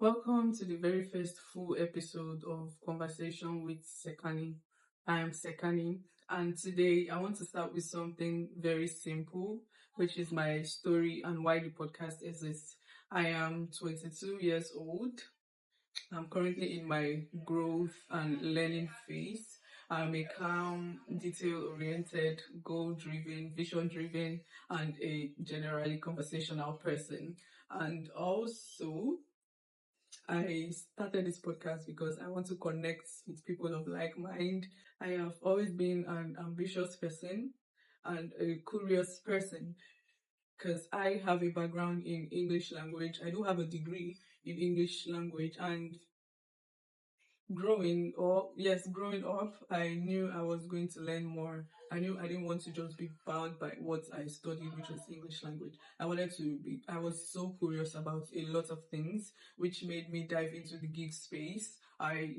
Welcome to the very first full episode of Conversation with Sekani. I am Sekani, and today I want to start with something very simple, which is my story and why the podcast exists. I am 22 years old. I'm currently in my growth and learning phase. I'm a calm, detail oriented, goal driven, vision driven, and a generally conversational person. And also, I started this podcast because I want to connect with people of like mind. I have always been an ambitious person and a curious person because I have a background in English language. I do have a degree in English language, and growing up, I knew I was going to learn more. I knew I didn't want to just be bound by what I studied, which was English language. I was so curious about a lot of things, which made me dive into the gig space. I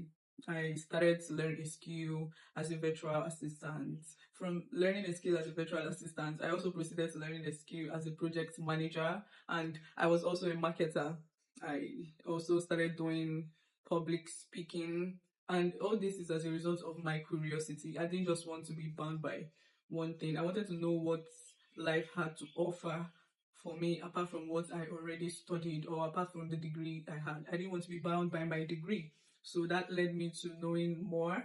started to learn a skill as a virtual assistant. From learning a skill as a virtual assistant, I also proceeded to learning a skill as a project manager, and I was also a marketer. I also started doing public speaking, and all this is as a result of my curiosity. I didn't just want to be bound by one thing. I wanted to know what life had to offer for me apart from what I already studied or apart from the degree I had. I didn't want to be bound by my degree. So that led me to knowing more,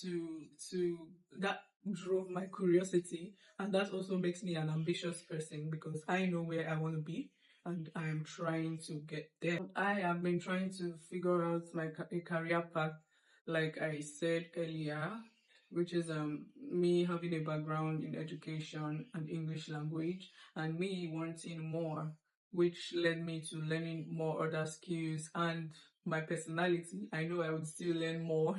to that drove my curiosity, and that also makes me an ambitious person because I know where I want to be and I am trying to get there. I have been trying to figure out a career path, like I said earlier, which is me having a background in education and English language, and me wanting more, which led me to learning more other skills and my personality. I know I would still learn more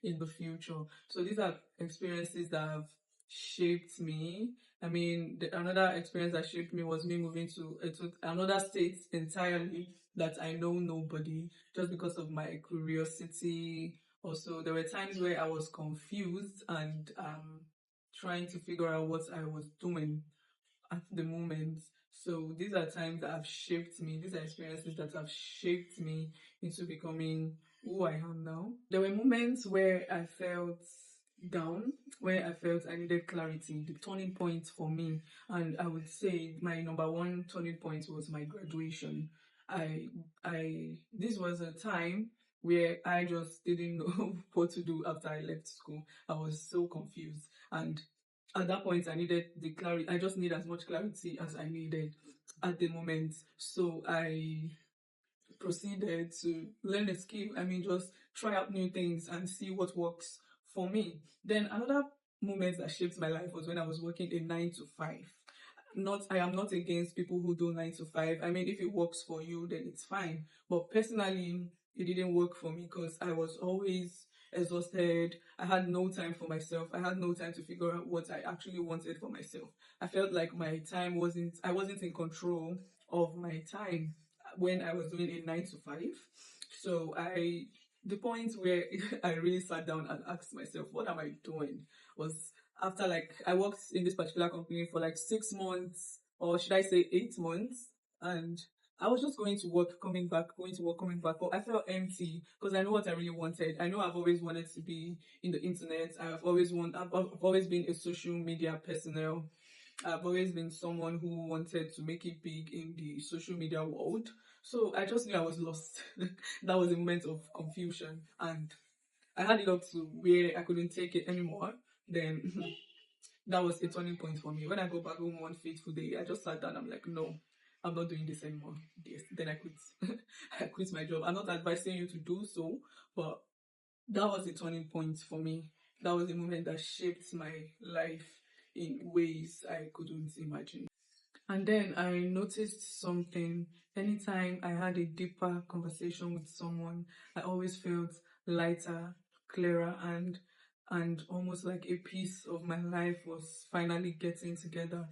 in the future. So these are experiences that have shaped me. I mean, another experience that shaped me was me moving to another state entirely that I know nobody, just because of my curiosity. Also, there were times where I was confused and trying to figure out what I was doing at the moment. So these are times that have shaped me. These are experiences that have shaped me into becoming who I am now. There were moments where I felt down, where I felt I needed clarity, the turning point for me. And I would say my number one turning point was my graduation. This was a time where I just didn't know what to do after I left school. I was so confused. And at that point, I needed the clarity. I just need as much clarity as I needed at the moment. So I proceeded to learn a skill. I mean, just try out new things and see what works for me. Then another moment that shaped my life was when I was working a 9 to 5. I am not against people who do 9 to 5. I mean, if it works for you, then it's fine. But personally, it didn't work for me because I was always exhausted. I had no time for myself. I had no time to figure out what I actually wanted for myself. I felt like I wasn't in control of my time when I was doing a 9 to 5. So the point where I really sat down and asked myself, what am I doing? Was after like I worked in this particular company for like 6 months, or should I say 8 months, and I was just going to work, coming back, going to work, coming back, but I felt empty because I know what I really wanted. I know I've always wanted to be in the internet. I've always been a social media personnel. I've always been someone who wanted to make it big in the social media world. So I just knew I was lost. That was a moment of confusion, and I had it up to where I couldn't take it anymore. Then that was a turning point for me. When I go back home one fateful day, I just sat down. I'm like, no, I'm not doing this anymore. Yes. Then I quit. I quit my job. I'm not advising you to do so, but that was a turning point for me. That was a moment that shaped my life in ways I couldn't imagine. And then I noticed something. Anytime I had a deeper conversation with someone, I always felt lighter, clearer, and almost like a piece of my life was finally getting together.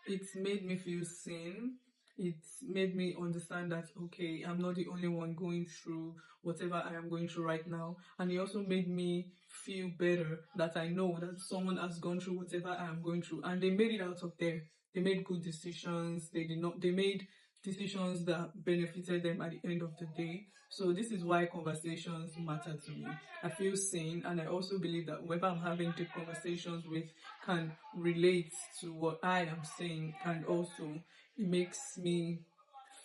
It made me feel seen. It made me understand that, okay, I'm not the only one going through whatever I am going through right now. And it also made me feel better that I know that someone has gone through whatever I am going through and they made it out of there. They made good decisions. They made decisions that benefited them at the end of the day. So this is why conversations matter to me. I feel seen, and I also believe that whoever I'm having deep conversations with can relate to what I am saying, and also it makes me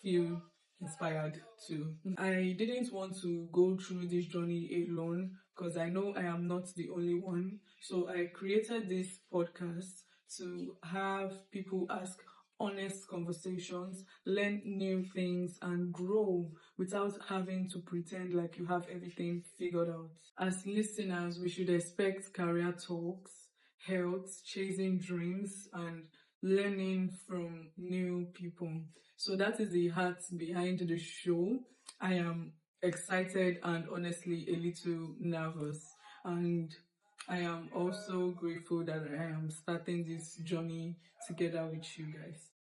feel inspired too. I didn't want to go through this journey alone because I know I am not the only one. So I created this podcast to have people ask honest conversations, learn new things, and grow without having to pretend like you have everything figured out. As listeners, we should expect career talks, health, chasing dreams, and learning from new people. So that is the heart behind the show. I am excited and honestly a little nervous. And I am also grateful that I am starting this journey together with you guys.